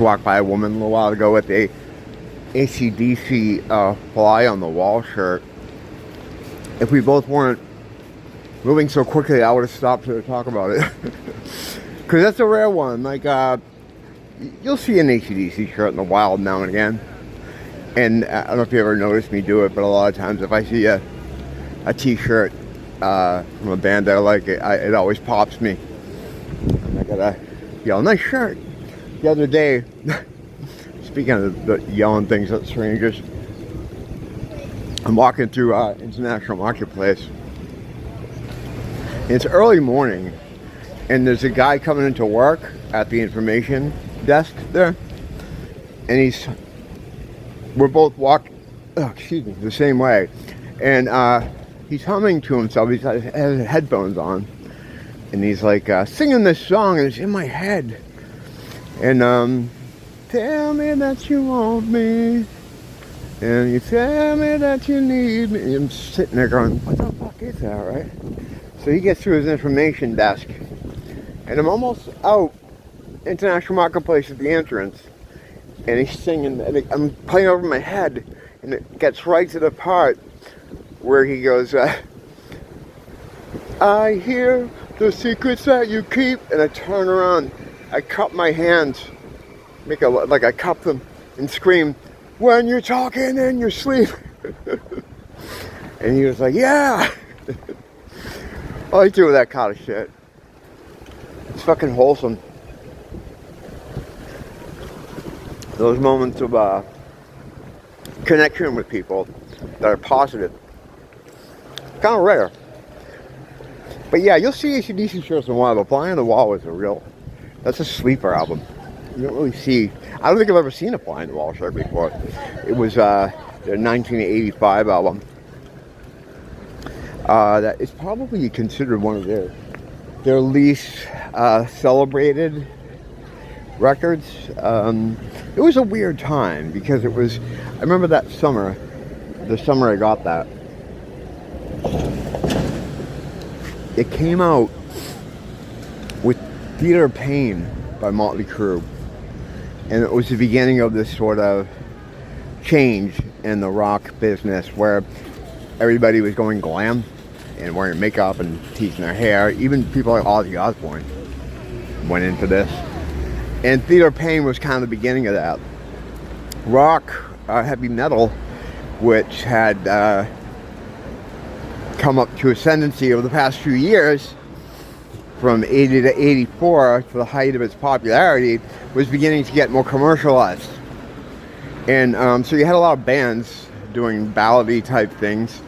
walked by a woman a little while ago with a AC/DC fly on the wall shirt. If we both weren't moving so quickly, I would have stopped to talk about it. Because that's a rare one. Like, you'll see an AC/DC shirt in the wild now and again. And I don't know if you ever noticed me do it, but a lot of times if I see a t-shirt from a band that I like, it always pops me. And I gotta yell, nice shirt. The other day, speaking of the yelling things at strangers, I'm walking through International Marketplace. It's early morning, and there's a guy coming into work at the information desk there, and we're both walking, the same way, and he's humming to himself. He has headphones on, and he's like singing this song, and it's in my head. And tell me that you want me, and you tell me that you need me. And I'm sitting there going, what the fuck is that, right? So he gets to his information desk, and I'm almost out International Marketplace at the entrance, and he's singing, and I'm playing over my head, and it gets right to the part where he goes, I hear the secrets that you keep, and I turn around, I cup my hands, like I cup them, and scream, when you're talking in your sleep. And he was like, yeah. I like doing that kind of shit. It's fucking wholesome. Those moments of connection with people that are positive. Kind of rare. But yeah, you'll see AC/DC shirts in a while, but Fly on the Wall is that's a sleeper album. You don't really see, I don't think I've ever seen a Fly on the Wall shirt before. It was their 1985 album. That is probably considered one of their least celebrated records. It was a weird time because I remember that summer, the summer I got that, it came out with Theater of Pain by Motley Crue, and it was the beginning of this sort of change in the rock business where everybody was going glam and wearing makeup and teasing their hair. Even people like Ozzy Osbourne went into this. And Theater of Pain was kind of the beginning of that. Rock, heavy metal, which had come up to ascendancy over the past few years, from 80 to 84, to the height of its popularity, was beginning to get more commercialized. And so you had a lot of bands doing ballady type things.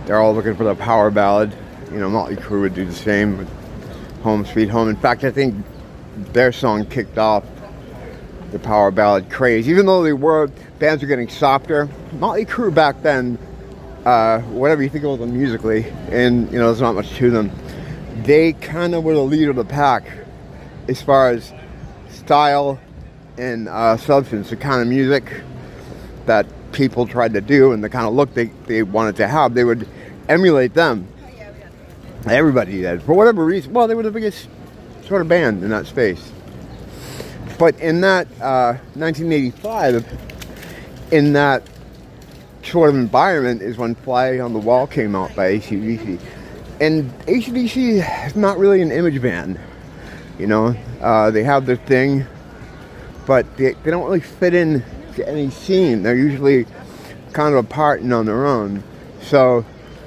They're all looking for the power ballad. You know, Motley Crue would do the same with Home Sweet Home. In fact, I think their song kicked off the power ballad craze. Even though bands were getting softer, Motley Crue back then, whatever you think of them musically, and you know, there's not much to them, they kind of were the leader of the pack as far as style and substance, the kind of music that people tried to do and the kind of look they wanted to have. They would emulate them. Everybody did, for whatever reason. Well, they were the biggest sort of band in that space. But in that 1985, in that sort of environment is when Fly on the Wall came out by AC/DC. And AC/DC is not really an image band, you know. They have their thing, but they don't really fit in to any scene. They're usually kind of apart and on their own. So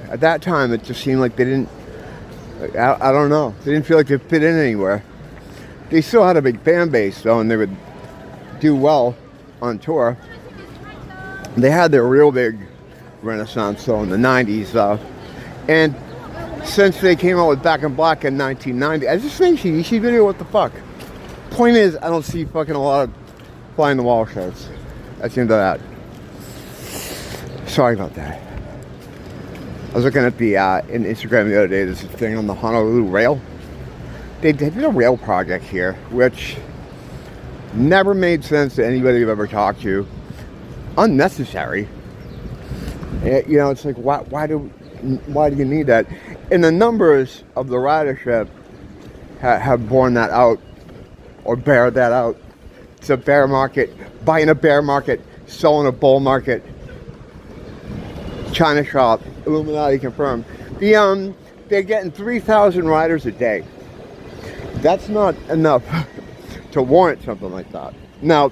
at that time, it just seemed like they didn't, I don't know, they didn't feel like they fit in anywhere. They still had a big fan base though, and they would do well on tour. They had their real big renaissance though in the 90s, and since they came out with Back in Black in 1990, I just think AC video, what the fuck? Point is, I don't see fucking a lot of Fly on the Wall shirts. That's the end of that. Sorry about that. I was looking at the in Instagram the other day. There's a thing on the Honolulu rail. They did a rail project here, which never made sense to anybody I've ever talked to. Unnecessary. You know, it's like why do you need that? And the numbers of the ridership have borne that out, or bear that out. It's a bear market, buying a bear market, selling a bull market. China shop, Illuminati confirmed. They're getting 3,000 riders a day. That's not enough to warrant something like that. Now,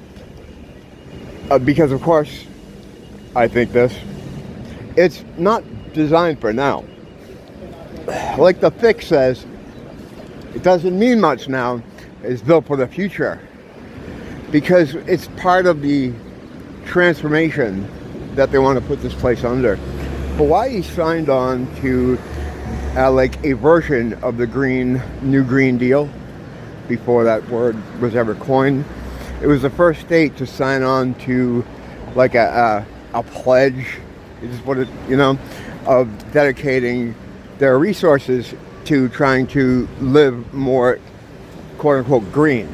because of course, I think this, it's not designed for now. Like the fix says, it doesn't mean much now. It's built for the future. Because it's part of the transformation that they want to put this place under. Hawaii signed on to like a version of the New Green Deal before that word was ever coined. It was the first state to sign on to like a pledge, is what it, of dedicating their resources to trying to live more quote unquote green.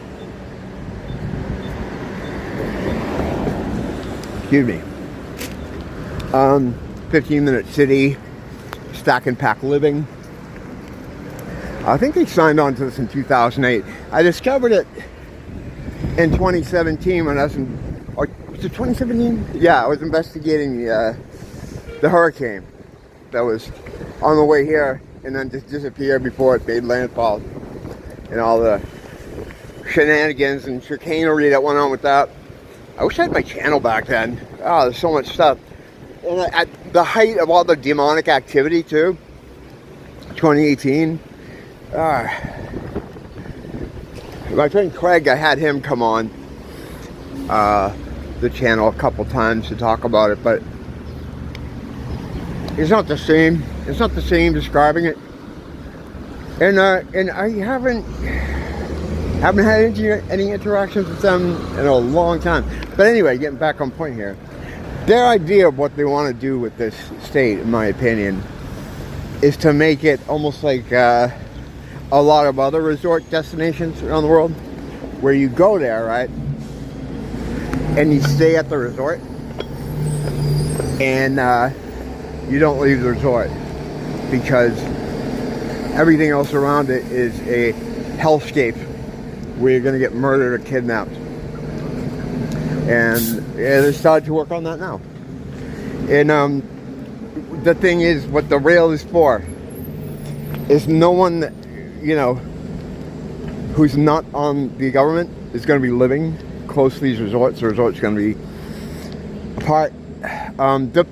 Excuse me. 15-minute city, stack and pack living. I think they signed on to this in 2008. I discovered it in 2017 when I was was it 2017? Yeah, I was investigating the hurricane that was on the way here and then just disappeared before it made landfall, and all the shenanigans and chicanery that went on with that. I wish I had my channel back then. Oh, there's so much stuff. And at the height of all the demonic activity too, 2018, my friend Craig, I had him come on the channel a couple times to talk about it, but it's not the same. It's not the same describing it. And I haven't had any interactions with them in a long time. But anyway, getting back on point here. Their idea of what they want to do with this state, in my opinion, is to make it almost like a lot of other resort destinations around the world, where you go there, right, and you stay at the resort, and you don't leave the resort, because everything else around it is a hellscape where you're going to get murdered or kidnapped. And they started to work on that now. And the thing is, what the rail is for is no one that, who's not on the government is going to be living close to these resorts. The resort's going to be apart.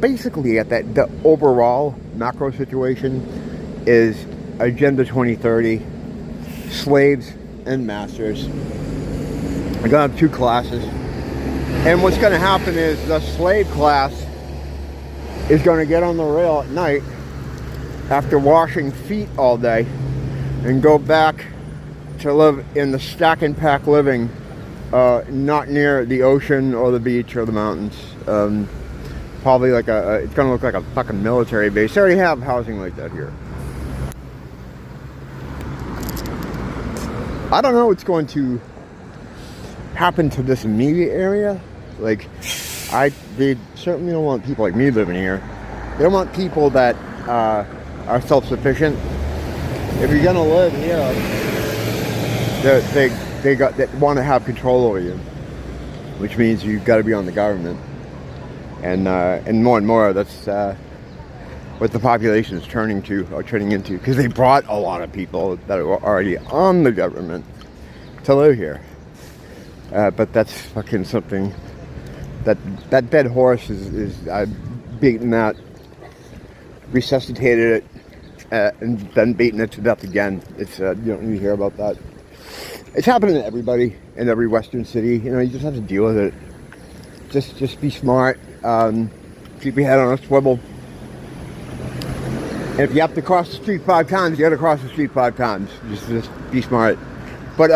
Basically, the overall macro situation is Agenda 2030, slaves and masters. We're going to have two classes. And what's going to happen is the slave class is going to get on the rail at night after washing feet all day and go back to live in the stack and pack living, not near the ocean or the beach or the mountains. Probably like it's going to look like a fucking military base. They already have housing like that here. I don't know what's going to happen to this immediate area. Like, they certainly don't want people like me living here. They don't want people that are self-sufficient. If you're gonna live here, they want to have control over you, which means you've got to be on the government. And more, that's what the population is turning into, because they brought a lot of people that are already on the government to live here. But that's fucking something that dead horse is I've beaten that, resuscitated it, and then beaten it to death again. It's you don't need to hear about that. It's happening to everybody in every Western city. You just have to deal with it. Just be smart. Keep your head on a swivel. And if you have to cross the street 5 times, you got to cross the street 5 times. Just be smart. But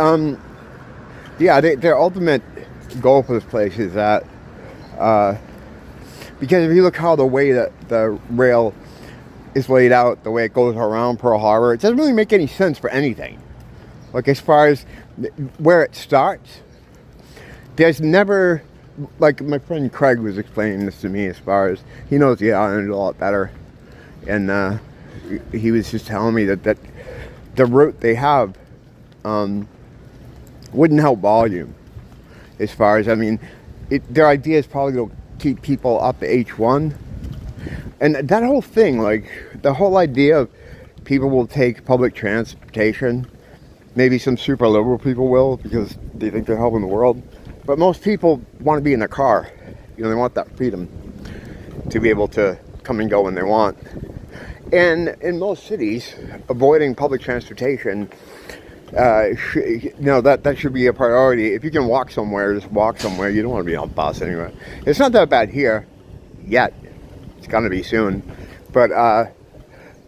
yeah, their ultimate goal for this place is that, because if you look how the way that the rail is laid out, the way it goes around Pearl Harbor, it doesn't really make any sense for anything. Like, as far as where it starts, there's never, like my friend Craig was explaining this to me, as far as, he knows the island a lot better, and he was just telling me that the route they have wouldn't help volume. as far as, I mean, their idea is probably to keep people up to H1. And that whole thing, like, the whole idea of people will take public transportation, maybe some super liberal people will, because they think they're helping the world. But most people want to be in a car. You know, they want that freedom to be able to come and go when they want. And in most cities, avoiding public transportation, that should be a priority. If you can walk somewhere, just walk somewhere. You don't want to be on a bus anyway. It's not that bad here yet. It's gonna be soon. But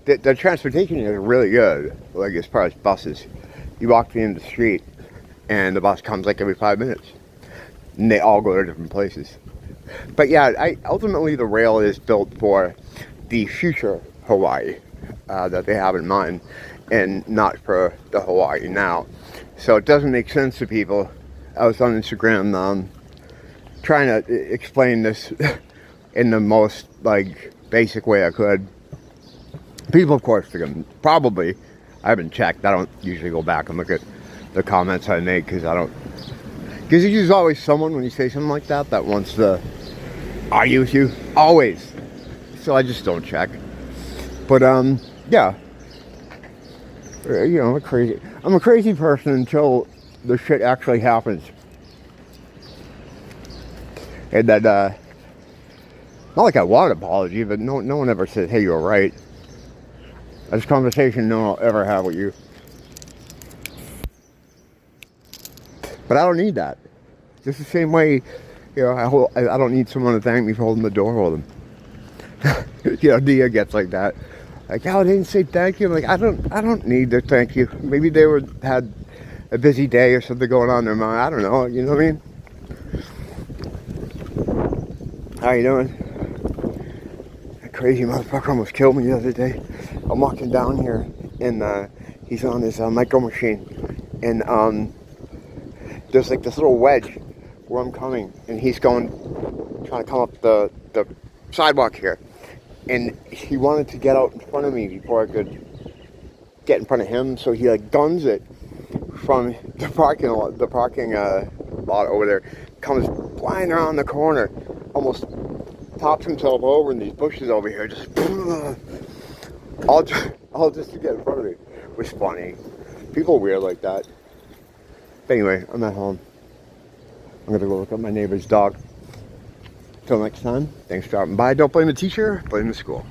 the transportation is really good. Like, as far as buses, you walk to the end of the street, and the bus comes like every 5 minutes, and they all go to different places. But yeah, ultimately the rail is built for the future Hawaii that they have in mind, and not for the Hawaii now. So it doesn't make sense to people. I was on Instagram trying to explain this in the most, like, basic way I could. People, of course, probably, I haven't checked. I don't usually go back and look at the comments I make, because there's always someone, when you say something like that wants to argue with you. Always. So I just don't check. But, yeah. You know, I'm a crazy person until the shit actually happens. And then, not like I want an apology, but no one ever says, hey, you're right. This conversation no one will ever have with you. But I don't need that. Just the same way, you know, I don't need someone to thank me for holding the door for them. You know, Dia gets like that. Like, oh, they didn't say thank you. I'm like, I don't need their thank you. Maybe they had a busy day or something going on in their mind. I don't know. You know what I mean? How you doing? That crazy motherfucker almost killed me the other day. I'm walking down here, and he's on his micro machine, and there's like this little wedge where I'm coming, and he's trying to come up the sidewalk here. And he wanted to get out in front of me before I could get in front of him, so he like guns it from the parking lot over there, comes flying around the corner, almost tops himself over in these bushes over here, just all just to get in front of me. It was funny. People are weird like that. But anyway, I'm at home. I'm gonna go look at my neighbor's dog. Till next time, thanks for dropping by. Don't blame the teacher, blame the school.